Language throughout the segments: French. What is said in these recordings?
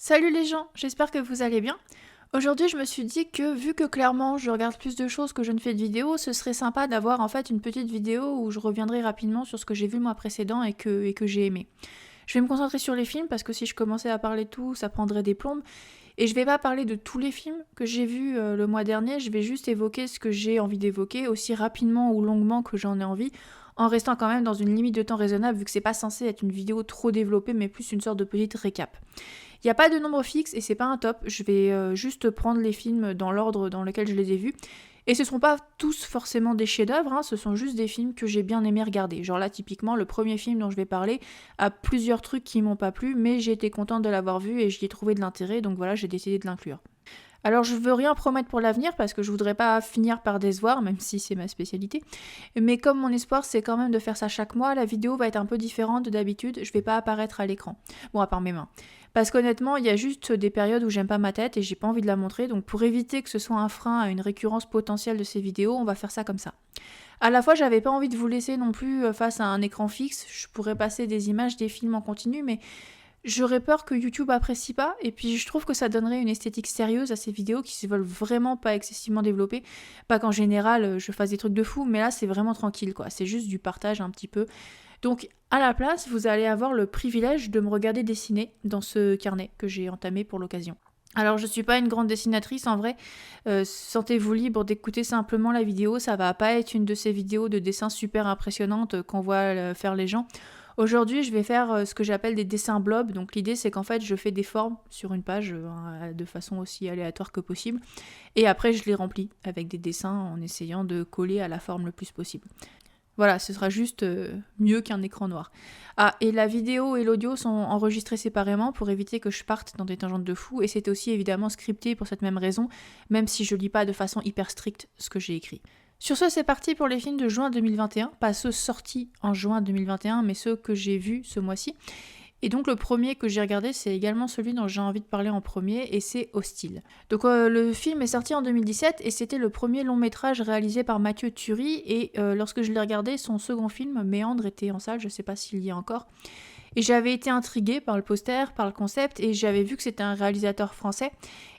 Salut les gens, j'espère que vous allez bien. Aujourd'hui, je me suis dit que vu que clairement je regarde plus de choses que je ne fais de vidéos, ce serait sympa d'avoir en fait une petite vidéo où je reviendrai rapidement sur ce que j'ai vu le mois précédent et que j'ai aimé. Je vais me concentrer sur les films parce que si je commençais à parler de tout, ça prendrait des plombes. Et je vais pas parler de tous les films que j'ai vus le mois dernier, je vais juste évoquer ce que j'ai envie d'évoquer aussi rapidement ou longuement que j'en ai envie, en restant quand même dans une limite de temps raisonnable vu que c'est pas censé être une vidéo trop développée mais plus une sorte de petite récap. Il n'y a pas de nombre fixe et c'est pas un top, je vais juste prendre les films dans l'ordre dans lequel je les ai vus. Et ce ne sont pas tous forcément des chefs-d'œuvre, hein, ce sont juste des films que j'ai bien aimé regarder. Genre là, typiquement, le premier film dont je vais parler a plusieurs trucs qui m'ont pas plu, mais j'ai été contente de l'avoir vu et j'y ai trouvé de l'intérêt, donc voilà, j'ai décidé de l'inclure. Alors je veux rien promettre pour l'avenir parce que je voudrais pas finir par décevoir, même si c'est ma spécialité. Mais comme mon espoir c'est quand même de faire ça chaque mois, la vidéo va être un peu différente de d'habitude, je vais pas apparaître à l'écran. Bon, à part mes mains. Parce qu'honnêtement, il y a juste des périodes où j'aime pas ma tête et j'ai pas envie de la montrer, donc pour éviter que ce soit un frein à une récurrence potentielle de ces vidéos, on va faire ça comme ça. À la fois, j'avais pas envie de vous laisser non plus face à un écran fixe, je pourrais passer des images des films en continu, mais j'aurais peur que YouTube apprécie pas, et puis je trouve que ça donnerait une esthétique sérieuse à ces vidéos qui se veulent vraiment pas excessivement développer. Pas qu'en général je fasse des trucs de fou, mais là c'est vraiment tranquille quoi, c'est juste du partage un petit peu. Donc à la place, vous allez avoir le privilège de me regarder dessiner dans ce carnet que j'ai entamé pour l'occasion. Alors je suis pas une grande dessinatrice en vrai, sentez-vous libre d'écouter simplement la vidéo, ça va pas être une de ces vidéos de dessin super impressionnantes qu'on voit faire les gens. Aujourd'hui, je vais faire ce que j'appelle des dessins blob. Donc l'idée, c'est qu'en fait, je fais des formes sur une page de façon aussi aléatoire que possible. Et après, je les remplis avec des dessins en essayant de coller à la forme le plus possible. Voilà, ce sera juste mieux qu'un écran noir. Ah, et la vidéo et l'audio sont enregistrés séparément pour éviter que je parte dans des tangentes de fou. Et c'est aussi évidemment scripté pour cette même raison, même si je lis pas de façon hyper stricte ce que j'ai écrit. Sur ce, c'est parti pour les films de juin 2021, pas ceux sortis en juin 2021, mais ceux que j'ai vus ce mois-ci. Et donc le premier que j'ai regardé, c'est également celui dont j'ai envie de parler en premier, et c'est Hostile. Donc le film est sorti en 2017, et c'était le premier long métrage réalisé par Mathieu Turi, et lorsque je l'ai regardé, son second film, Méandre, était en salle, je sais pas s'il y est encore. Et j'avais été intriguée par le poster, par le concept, et j'avais vu que c'était un réalisateur français,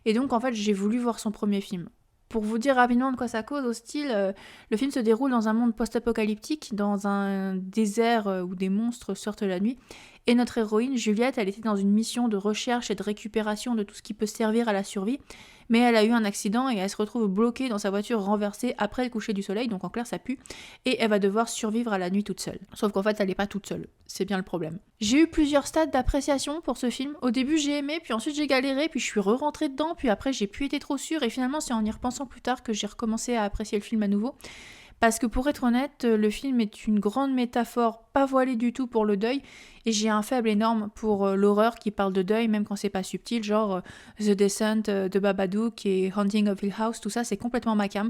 et donc en fait j'ai voulu voir son premier film. Pour vous dire rapidement de quoi ça cause, Hostile, le film se déroule dans un monde post-apocalyptique, dans un désert où des monstres sortent la nuit. Et notre héroïne, Juliette, elle était dans une mission de recherche et de récupération de tout ce qui peut servir à la survie. Mais elle a eu un accident et elle se retrouve bloquée dans sa voiture renversée après le coucher du soleil, donc en clair ça pue, et elle va devoir survivre à la nuit toute seule. Sauf qu'en fait elle n'est pas toute seule, c'est bien le problème. J'ai eu plusieurs stades d'appréciation pour ce film. Au début j'ai aimé, puis ensuite j'ai galéré, puis je suis re-rentrée dedans, puis après j'ai plus été trop sûre, et finalement c'est en y repensant plus tard que j'ai recommencé à apprécier le film à nouveau. Parce que pour être honnête, le film est une grande métaphore, pas voilée du tout pour le deuil, et j'ai un faible énorme pour l'horreur qui parle de deuil, même quand c'est pas subtil, genre The Descent de Babadook et Haunting of Hill House, tout ça c'est complètement ma came.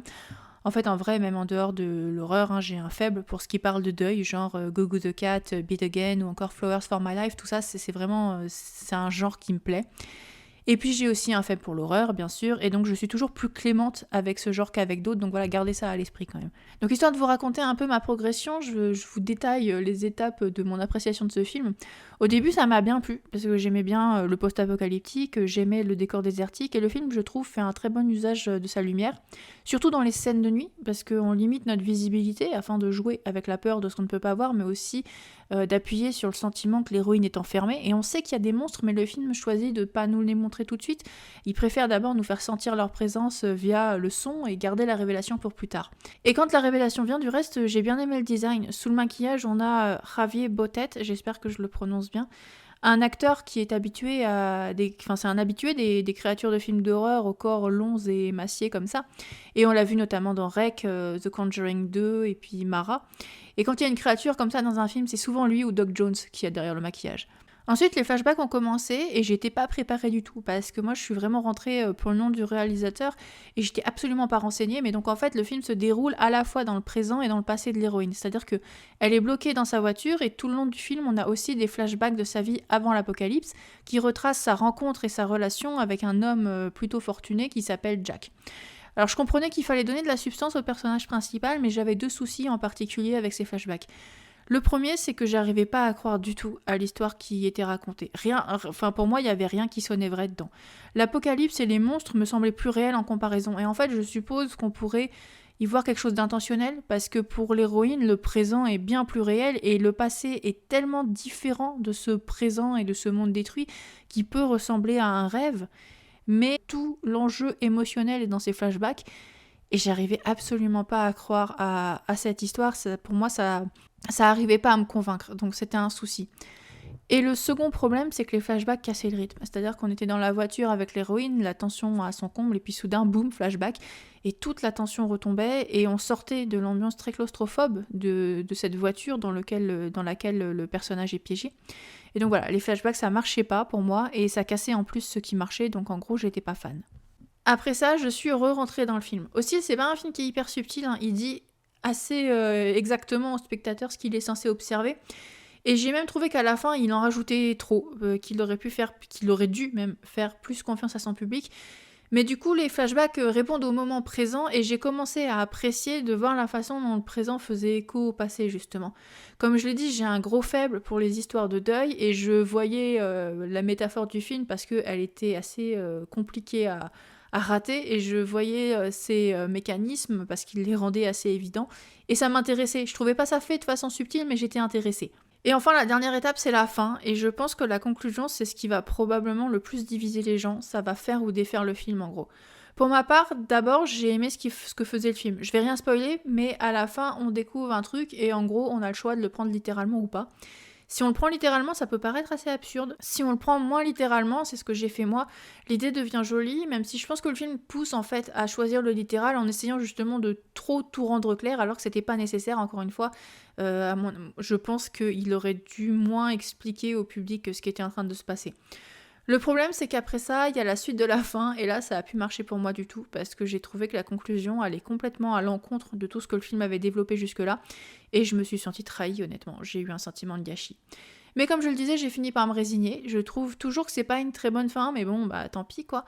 En fait, en vrai, même en dehors de l'horreur, hein, j'ai un faible pour ce qui parle de deuil, genre Go Go the Cat, Beat Again ou encore Flowers for My Life, tout ça c'est vraiment, c'est un genre qui me plaît. Et puis j'ai aussi un faible pour l'horreur, bien sûr, et donc je suis toujours plus clémente avec ce genre qu'avec d'autres, donc voilà, gardez ça à l'esprit quand même. Donc histoire de vous raconter un peu ma progression, je vous détaille les étapes de mon appréciation de ce film. Au début ça m'a bien plu, parce que j'aimais bien le post-apocalyptique, j'aimais le décor désertique, et le film, je trouve, fait un très bon usage de sa lumière, surtout dans les scènes de nuit, parce qu'on limite notre visibilité afin de jouer avec la peur de ce qu'on ne peut pas voir, mais aussi d'appuyer sur le sentiment que l'héroïne est enfermée, et on sait qu'il y a des monstres, mais le film choisit de pas nous les montrer tout de suite. Il préfère d'abord nous faire sentir leur présence via le son et garder la révélation pour plus tard. Et quand la révélation vient, du reste, j'ai bien aimé le design. Sous le maquillage, on a Javier Botet, j'espère que je le prononce bien, un acteur qui est habitué à c'est un habitué des créatures de films d'horreur au corps longs et émaciés comme ça. Et on l'a vu notamment dans Rec, The Conjuring 2 et puis Mara. Et quand il y a une créature comme ça dans un film, c'est souvent lui ou Doc Jones qui est derrière le maquillage. Ensuite, les flashbacks ont commencé et j'étais pas préparée du tout parce que moi je suis vraiment rentrée pour le nom du réalisateur et j'étais absolument pas renseignée. Mais donc en fait, le film se déroule à la fois dans le présent et dans le passé de l'héroïne. C'est-à-dire que elle est bloquée dans sa voiture et tout le long du film, on a aussi des flashbacks de sa vie avant l'apocalypse qui retracent sa rencontre et sa relation avec un homme plutôt fortuné qui s'appelle Jack. Alors je comprenais qu'il fallait donner de la substance au personnage principal, mais j'avais deux soucis en particulier avec ces flashbacks. Le premier, c'est que j'arrivais pas à croire du tout à l'histoire qui était racontée. Rien, enfin pour moi, il y avait rien qui sonnait vrai dedans. L'apocalypse et les monstres me semblaient plus réels en comparaison. Et en fait, je suppose qu'on pourrait y voir quelque chose d'intentionnel, parce que pour l'héroïne, le présent est bien plus réel et le passé est tellement différent de ce présent et de ce monde détruit qui peut ressembler à un rêve. Mais tout l'enjeu émotionnel est dans ces flashbacks et j'arrivais absolument pas à croire à cette histoire. Pour moi, ça arrivait pas à me convaincre, donc c'était un souci. Et le second problème, c'est que les flashbacks cassaient le rythme. C'est-à-dire qu'on était dans la voiture avec l'héroïne, la tension à son comble, et puis soudain, boum, flashback, et toute la tension retombait, et on sortait de l'ambiance très claustrophobe de cette voiture dans laquelle le personnage est piégé. Et donc voilà, les flashbacks, ça marchait pas pour moi, et ça cassait en plus ce qui marchait, donc en gros, j'étais pas fan. Après ça, je suis re-rentrée dans le film. Aussi, c'est pas un film qui est hyper subtil, hein. Il dit assez exactement au spectateur ce qu'il est censé observer. Et j'ai même trouvé qu'à la fin, il en rajoutait trop, qu'il aurait dû même faire plus confiance à son public. Mais du coup, les flashbacks répondent au moment présent et j'ai commencé à apprécier de voir la façon dont le présent faisait écho au passé, justement. Comme je l'ai dit, j'ai un gros faible pour les histoires de deuil et je voyais la métaphore du film parce qu'elle était assez compliquée à rater et je voyais ces mécanismes parce qu'il les rendait assez évidents et ça m'intéressait. Je trouvais pas ça fait de façon subtile, mais j'étais intéressée. Et enfin, la dernière étape, c'est la fin, et je pense que la conclusion, c'est ce qui va probablement le plus diviser les gens, ça va faire ou défaire le film en gros. Pour ma part, d'abord, j'ai aimé ce que faisait le film. Je vais rien spoiler, mais à la fin, on découvre un truc, et en gros, on a le choix de le prendre littéralement ou pas. Si on le prend littéralement, ça peut paraître assez absurde. Si on le prend moins littéralement, c'est ce que j'ai fait moi, l'idée devient jolie, même si je pense que le film pousse en fait à choisir le littéral en essayant justement de trop tout rendre clair, alors que c'était pas nécessaire, encore une fois. Je pense qu'il aurait dû moins expliquer au public ce qui était en train de se passer. Le problème, c'est qu'après ça, il y a la suite de la fin, et là, ça a pu marcher pour moi du tout, parce que j'ai trouvé que la conclusion allait complètement à l'encontre de tout ce que le film avait développé jusque-là, et je me suis sentie trahie, honnêtement. J'ai eu un sentiment de gâchis. Mais comme je le disais, j'ai fini par me résigner. Je trouve toujours que c'est pas une très bonne fin, mais bon, bah tant pis, quoi.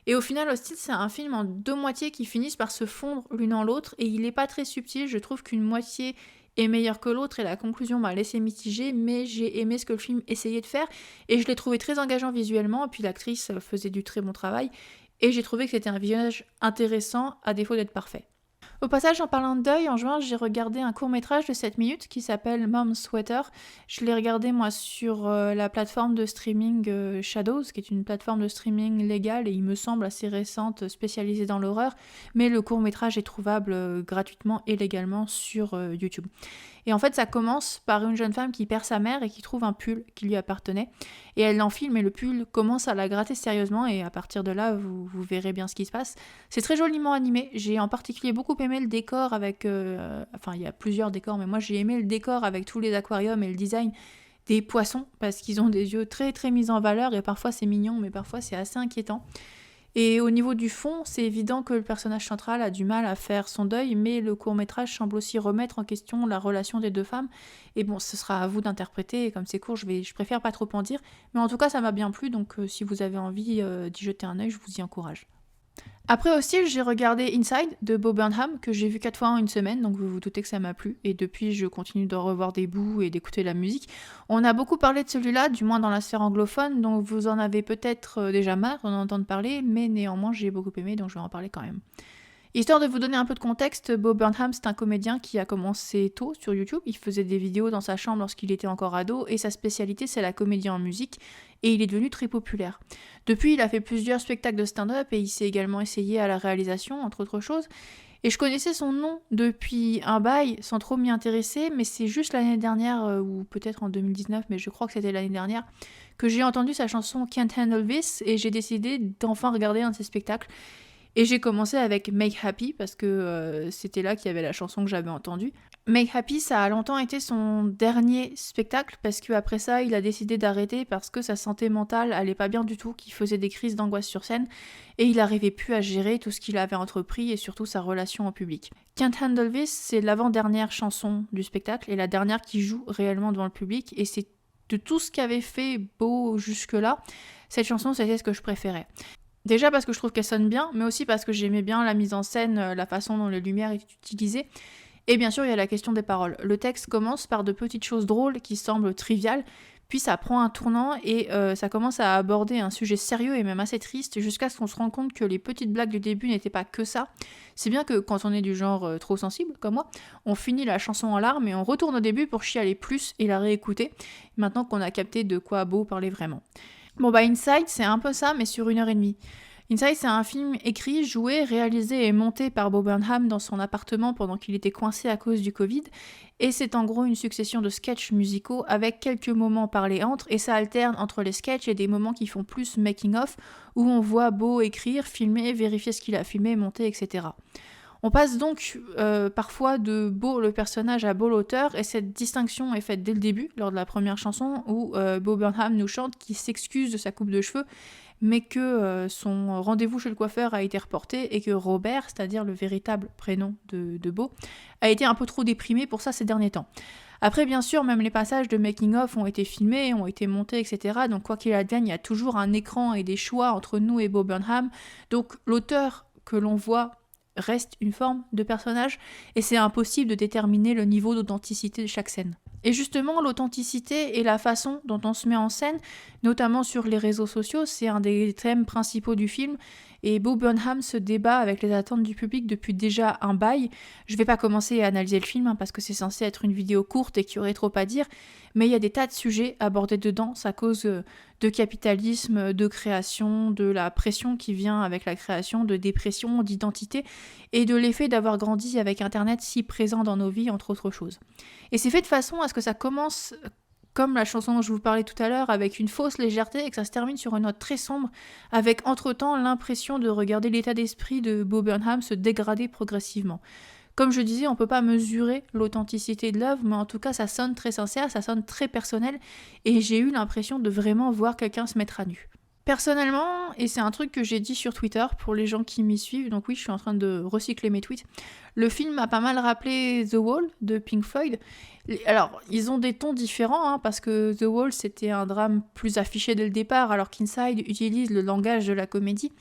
Et au final, Hostel, c'est un film en deux moitiés qui finissent par se fondre l'une en l'autre, et il est pas très subtil. Je trouve qu'une moitié est meilleure que l'autre et la conclusion m'a laissé mitigée, mais j'ai aimé ce que le film essayait de faire et je l'ai trouvé très engageant visuellement, et puis l'actrice faisait du très bon travail et j'ai trouvé que c'était un visionnage intéressant à défaut d'être parfait. Au passage, en parlant de deuil, en juin, j'ai regardé un court-métrage de 7 minutes qui s'appelle Mom's Sweater. Je l'ai regardé, moi, sur la plateforme de streaming Shadows, qui est une plateforme de streaming légale et il me semble assez récente, spécialisée dans l'horreur, mais le court-métrage est trouvable gratuitement et légalement sur YouTube. Et en fait, ça commence par une jeune femme qui perd sa mère et qui trouve un pull qui lui appartenait. Et elle l'enfile, mais le pull commence à la gratter sérieusement et à partir de là, vous verrez bien ce qui se passe. C'est très joliment animé. J'ai en particulier beaucoup aimé le décor avec... Enfin, il y a plusieurs décors, mais moi j'ai aimé le décor avec tous les aquariums et le design des poissons parce qu'ils ont des yeux très très mis en valeur et parfois c'est mignon, mais parfois c'est assez inquiétant. Et au niveau du fond, c'est évident que le personnage central a du mal à faire son deuil, mais le court-métrage semble aussi remettre en question la relation des deux femmes. Et bon, ce sera à vous d'interpréter, et comme c'est court, je préfère pas trop en dire. Mais en tout cas, ça m'a bien plu, donc si vous avez envie d'y jeter un œil, je vous y encourage. Après aussi, j'ai regardé Inside de Bo Burnham, que j'ai vu 4 fois en une semaine, donc vous vous doutez que ça m'a plu. Et depuis, je continue de revoir des bouts et d'écouter la musique. On a beaucoup parlé de celui-là, du moins dans la sphère anglophone, donc vous en avez peut-être déjà marre d'en entendre parler, mais néanmoins, j'ai beaucoup aimé, donc je vais en parler quand même. Histoire de vous donner un peu de contexte, Bo Burnham, c'est un comédien qui a commencé tôt sur YouTube. Il faisait des vidéos dans sa chambre lorsqu'il était encore ado, et sa spécialité, c'est la comédie en musique, et il est devenu très populaire. Depuis, il a fait plusieurs spectacles de stand-up, et il s'est également essayé à la réalisation, entre autres choses. Et je connaissais son nom depuis un bail, sans trop m'y intéresser, mais c'est juste l'année dernière, ou peut-être en 2019, mais je crois que c'était l'année dernière, que j'ai entendu sa chanson Can't Handle This, et j'ai décidé d'enfin regarder un de ses spectacles. Et j'ai commencé avec Make Happy parce que c'était là qu'il y avait la chanson que j'avais entendue. Make Happy, ça a longtemps été son dernier spectacle parce qu'après ça, il a décidé d'arrêter parce que sa santé mentale allait pas bien du tout, qu'il faisait des crises d'angoisse sur scène et il n'arrivait plus à gérer tout ce qu'il avait entrepris et surtout sa relation au public. Can't Handle This, c'est l'avant-dernière chanson du spectacle et la dernière qui joue réellement devant le public et c'est de tout ce qu'avait fait Beau jusque-là, cette chanson c'était ce que je préférais. Déjà parce que je trouve qu'elle sonne bien, mais aussi parce que j'aimais bien la mise en scène, la façon dont les lumières étaient utilisées. Et bien sûr, il y a la question des paroles. Le texte commence par de petites choses drôles qui semblent triviales, puis ça prend un tournant et ça commence à aborder un sujet sérieux et même assez triste, jusqu'à ce qu'on se rende compte que les petites blagues du début n'étaient pas que ça. C'est bien que quand on est du genre trop sensible, comme moi, on finit la chanson en larmes et on retourne au début pour chialer plus et la réécouter, maintenant qu'on a capté de quoi Beau parlait vraiment. Bon bah Inside, c'est un peu ça, mais sur 1h30. Inside, c'est un film écrit, joué, réalisé et monté par Bo Burnham dans son appartement pendant qu'il était coincé à cause du Covid. Et c'est en gros une succession de sketchs musicaux avec quelques moments parlés entre, et ça alterne entre les sketchs et des moments qui font plus making-of, où on voit Bo écrire, filmer, vérifier ce qu'il a filmé, monter, etc. On passe donc parfois de Bo le personnage à Bo l'auteur, et cette distinction est faite dès le début, lors de la première chanson, où Bo Burnham nous chante qu'il s'excuse de sa coupe de cheveux, mais que son rendez-vous chez le coiffeur a été reporté et que Robert, c'est-à-dire le véritable prénom de Bo, a été un peu trop déprimé pour ça ces derniers temps. Après, bien sûr, même les passages de making-of ont été filmés, ont été montés, etc. Donc quoi qu'il advienne, il y a toujours un écran et des choix entre nous et Bo Burnham. Donc l'auteur que l'on voit reste une forme de personnage et c'est impossible de déterminer le niveau d'authenticité de chaque scène. Et justement, l'authenticité et la façon dont on se met en scène, notamment sur les réseaux sociaux, c'est un des thèmes principaux du film. Et Bo Burnham se débat avec les attentes du public depuis déjà un bail. Je vais pas commencer à analyser le film parce que c'est censé être une vidéo courte et qu'il y aurait trop à dire, mais il y a des tas de sujets abordés dedans, à cause de capitalisme, de création, de la pression qui vient avec la création, de dépression, d'identité, et de l'effet d'avoir grandi avec Internet si présent dans nos vies, entre autres choses. Et c'est fait de façon à ce que ça commence comme la chanson dont je vous parlais tout à l'heure, avec une fausse légèreté et que ça se termine sur une note très sombre, avec entre-temps l'impression de regarder l'état d'esprit de Bo Burnham se dégrader progressivement. Comme je disais, on ne peut pas mesurer l'authenticité de l'œuvre, mais en tout cas ça sonne très sincère, ça sonne très personnel, et j'ai eu l'impression de vraiment voir quelqu'un se mettre à nu. Personnellement, et c'est un truc que j'ai dit sur Twitter pour les gens qui m'y suivent, donc oui, je suis en train de recycler mes tweets, le film m'a pas mal rappelé The Wall de Pink Floyd. Alors, ils ont des tons différents, parce que The Wall, c'était un drame plus affiché dès le départ, alors qu'Inside utilise le langage de la comédie.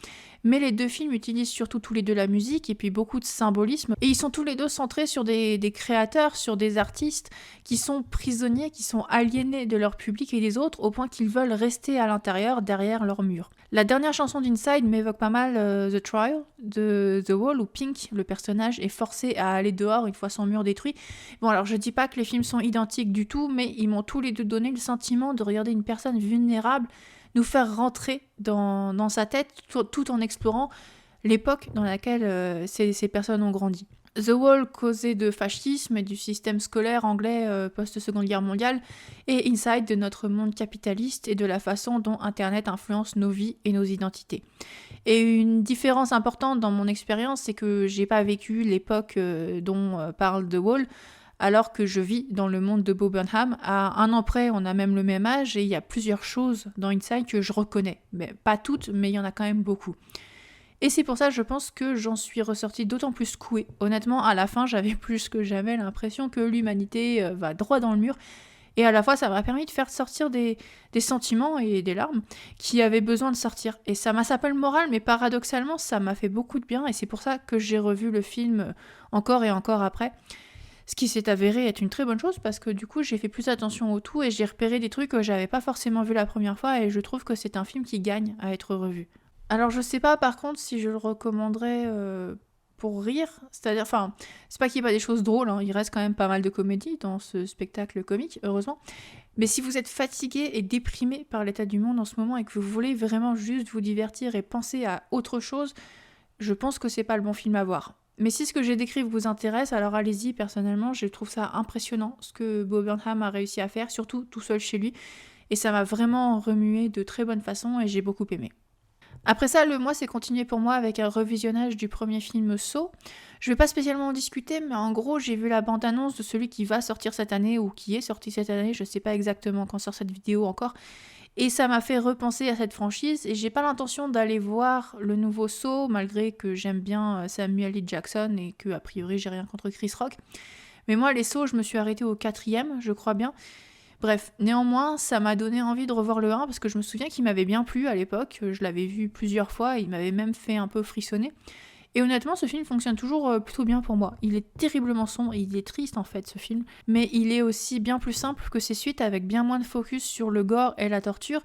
Mais les deux films utilisent surtout tous les deux la musique et puis beaucoup de symbolisme. Et ils sont tous les deux centrés sur des créateurs, sur des artistes qui sont prisonniers, qui sont aliénés de leur public et des autres, au point qu'ils veulent rester à l'intérieur, derrière leurs murs. La dernière chanson d'Inside m'évoque pas mal The Trial de The Wall, où Pink, le personnage, est forcé à aller dehors une fois son mur détruit. Bon, alors je dis pas que les films sont identiques du tout, mais ils m'ont tous les deux donné le sentiment de regarder une personne vulnérable nous faire rentrer dans sa tête tout en explorant l'époque dans laquelle ces personnes ont grandi. The Wall causait de fascisme et du système scolaire anglais post-Seconde Guerre mondiale, et Inside de notre monde capitaliste et de la façon dont Internet influence nos vies et nos identités. Et une différence importante dans mon expérience, c'est que j'ai pas vécu l'époque dont parle The Wall, alors que je vis dans le monde de Bo Burnham. À un an près, on a même le même âge, et il y a plusieurs choses dans Inside que je reconnais. Mais pas toutes, mais il y en a quand même beaucoup. Et c'est pour ça, je pense que j'en suis ressortie d'autant plus secouée. Honnêtement, à la fin, j'avais plus que jamais l'impression que l'humanité va droit dans le mur. Et à la fois, ça m'a permis de faire sortir des sentiments et des larmes qui avaient besoin de sortir. Et ça m'a sapé le moral, mais paradoxalement, ça m'a fait beaucoup de bien. Et c'est pour ça que j'ai revu le film encore et encore après. Ce qui s'est avéré être une très bonne chose, parce que du coup j'ai fait plus attention au tout et j'ai repéré des trucs que j'avais pas forcément vu la première fois, et je trouve que c'est un film qui gagne à être revu. Alors je sais pas par contre si je le recommanderais pour rire, c'est-à-dire, enfin, c'est pas qu'il n'y ait pas des choses drôles, il reste quand même pas mal de comédie dans ce spectacle comique, heureusement, mais si vous êtes fatigué et déprimé par l'état du monde en ce moment et que vous voulez vraiment juste vous divertir et penser à autre chose, je pense que c'est pas le bon film à voir. Mais si ce que j'ai décrit vous intéresse, alors allez-y, personnellement, je trouve ça impressionnant ce que Bo Burnham a réussi à faire, surtout tout seul chez lui, et ça m'a vraiment remué de très bonne façon et j'ai beaucoup aimé. Après ça, le mois s'est continué pour moi avec un revisionnage du premier film Saw. Je vais pas spécialement en discuter, mais en gros, j'ai vu la bande-annonce de celui qui va sortir cette année ou qui est sorti cette année, je sais pas exactement quand sort cette vidéo encore. Et ça m'a fait repenser à cette franchise, et j'ai pas l'intention d'aller voir le nouveau Saw, malgré que j'aime bien Samuel L. Jackson et que a priori j'ai rien contre Chris Rock. Mais moi, les Saw, je me suis arrêtée au 4e, je crois bien. Bref, néanmoins, ça m'a donné envie de revoir le 1, parce que je me souviens qu'il m'avait bien plu à l'époque, je l'avais vu plusieurs fois, il m'avait même fait un peu frissonner. Et honnêtement, ce film fonctionne toujours plutôt bien pour moi. Il est terriblement sombre, il est triste en fait ce film, mais il est aussi bien plus simple que ses suites avec bien moins de focus sur le gore et la torture.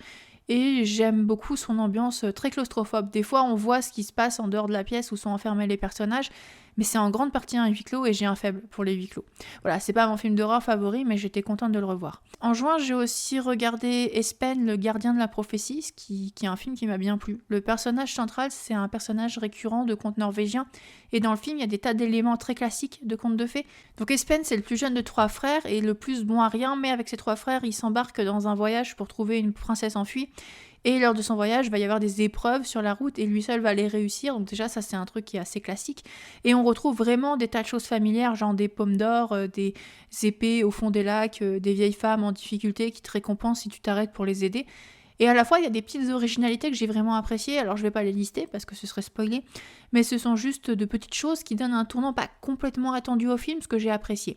Et j'aime beaucoup son ambiance très claustrophobe. Des fois, on voit ce qui se passe en dehors de la pièce où sont enfermés les personnages, mais c'est en grande partie un huis clos et j'ai un faible pour les huis clos. Voilà, c'est pas mon film d'horreur favori, mais j'étais contente de le revoir. En juin, j'ai aussi regardé Espen, le gardien de la prophétie, qui est un film qui m'a bien plu. Le personnage central, c'est un personnage récurrent de contes norvégiens, et dans le film, il y a des tas d'éléments très classiques de contes de fées. Donc Espen, c'est le plus jeune de 3 frères et le plus bon à rien, mais avec ses 3 frères, il s'embarque dans un voyage pour trouver une princesse enfuie. Et lors de son voyage, il va y avoir des épreuves sur la route et lui seul va les réussir. Donc déjà, ça c'est un truc qui est assez classique. Et on retrouve vraiment des tas de choses familières, genre des pommes d'or, des épées au fond des lacs, des vieilles femmes en difficulté qui te récompensent si tu t'arrêtes pour les aider. Et à la fois, il y a des petites originalités que j'ai vraiment appréciées. Alors je vais pas les lister parce que ce serait spoilé. Mais ce sont juste de petites choses qui donnent un tournant pas complètement attendu au film, ce que j'ai apprécié.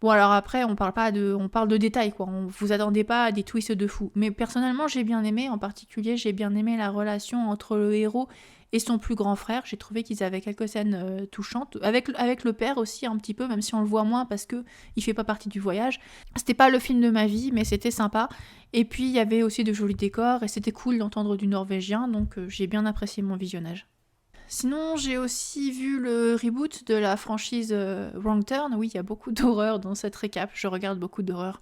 Bon alors après on parle de détails quoi, vous attendez pas à des twists de fou. Mais personnellement j'ai bien aimé, en particulier j'ai bien aimé la relation entre le héros et son plus grand frère. J'ai trouvé qu'ils avaient quelques scènes touchantes, avec le père aussi un petit peu, même si on le voit moins parce que il fait pas partie du voyage. C'était pas le film de ma vie mais c'était sympa. Et puis il y avait aussi de jolis décors et c'était cool d'entendre du norvégien, donc j'ai bien apprécié mon visionnage. Sinon, j'ai aussi vu le reboot de la franchise Wrong Turn. Oui, il y a beaucoup d'horreur dans cette récap. Je regarde beaucoup d'horreur.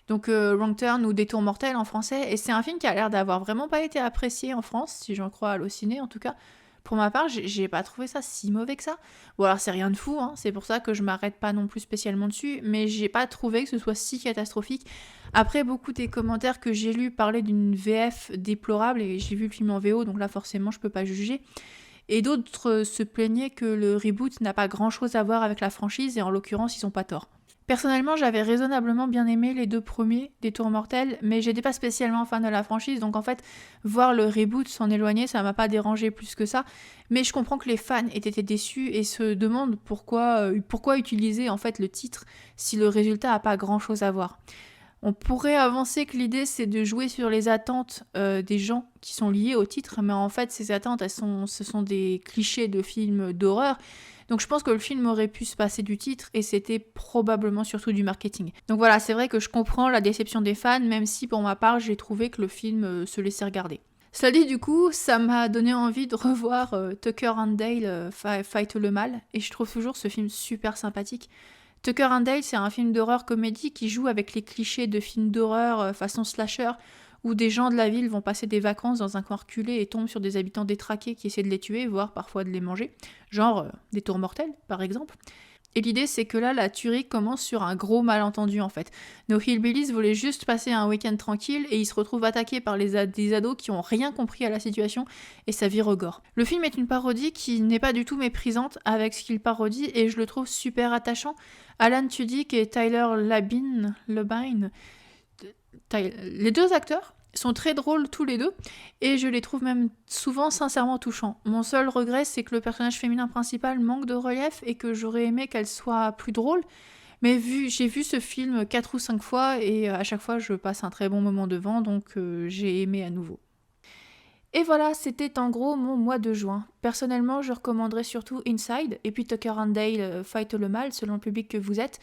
Donc, Wrong Turn ou Détour mortel en français. Et c'est un film qui a l'air d'avoir vraiment pas été apprécié en France, si j'en crois Allociné en tout cas. Pour ma part, j'ai pas trouvé ça si mauvais que ça. Bon, alors c'est rien de fou, hein, c'est pour ça que je m'arrête pas non plus spécialement dessus, mais j'ai pas trouvé que ce soit si catastrophique. Après, beaucoup des commentaires que j'ai lus parlaient d'une VF déplorable, et j'ai vu le film en VO, donc là forcément je peux pas juger. Et d'autres se plaignaient que le reboot n'a pas grand-chose à voir avec la franchise, et en l'occurrence, ils ont pas tort. Personnellement, j'avais raisonnablement bien aimé les 2 premiers, Détour mortel, mais j'étais pas spécialement fan de la franchise, donc en fait, voir le reboot s'en éloigner, ça m'a pas dérangé plus que ça. Mais je comprends que les fans aient été déçus et se demandent pourquoi utiliser en fait le titre si le résultat a pas grand-chose à voir. On pourrait avancer que l'idée c'est de jouer sur les attentes des gens qui sont liées au titre, mais en fait ces attentes ce sont des clichés de films d'horreur. Donc je pense que le film aurait pu se passer du titre et c'était probablement surtout du marketing. Donc voilà, c'est vrai que je comprends la déception des fans, même si pour ma part j'ai trouvé que le film se laissait regarder. Cela dit, du coup, ça m'a donné envie de revoir Tucker and Dale Fight le mal, et je trouve toujours ce film super sympathique. Tucker and Dale, c'est un film d'horreur comédie qui joue avec les clichés de films d'horreur façon slasher, où des gens de la ville vont passer des vacances dans un coin reculé et tombent sur des habitants détraqués qui essaient de les tuer, voire parfois de les manger, genre des tours mortels par exemple. Et l'idée c'est que là, la tuerie commence sur un gros malentendu en fait. Nos hillbillies voulaient juste passer un week-end tranquille et ils se retrouvent attaqués par des ados qui ont rien compris à la situation et ça vire au gore. Le film est une parodie qui n'est pas du tout méprisante avec ce qu'il parodie et je le trouve super attachant. Alan Tudyk et Tyler Labine, les 2 acteurs sont très drôles tous les 2 et je les trouve même souvent sincèrement touchants. Mon seul regret c'est que le personnage féminin principal manque de relief et que j'aurais aimé qu'elle soit plus drôle, mais j'ai vu ce film 4 ou 5 fois et à chaque fois je passe un très bon moment devant, donc j'ai aimé à nouveau. Et voilà, c'était en gros mon mois de juin. Personnellement, je recommanderais surtout Inside et puis Tucker and Dale Fight le mal selon le public que vous êtes.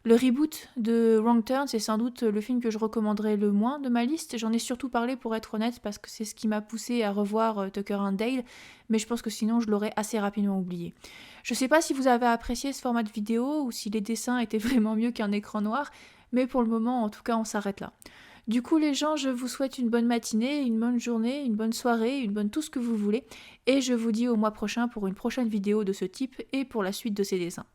Le reboot de Wrong Turn, c'est sans doute le film que je recommanderais le moins de ma liste. J'en ai surtout parlé pour être honnête parce que c'est ce qui m'a poussé à revoir Tucker and Dale, mais je pense que sinon je l'aurais assez rapidement oublié. Je sais pas si vous avez apprécié ce format de vidéo ou si les dessins étaient vraiment mieux qu'un écran noir, mais pour le moment en tout cas on s'arrête là. Du coup les gens, je vous souhaite une bonne matinée, une bonne journée, une bonne soirée, une bonne tout ce que vous voulez, et je vous dis au mois prochain pour une prochaine vidéo de ce type et pour la suite de ces dessins.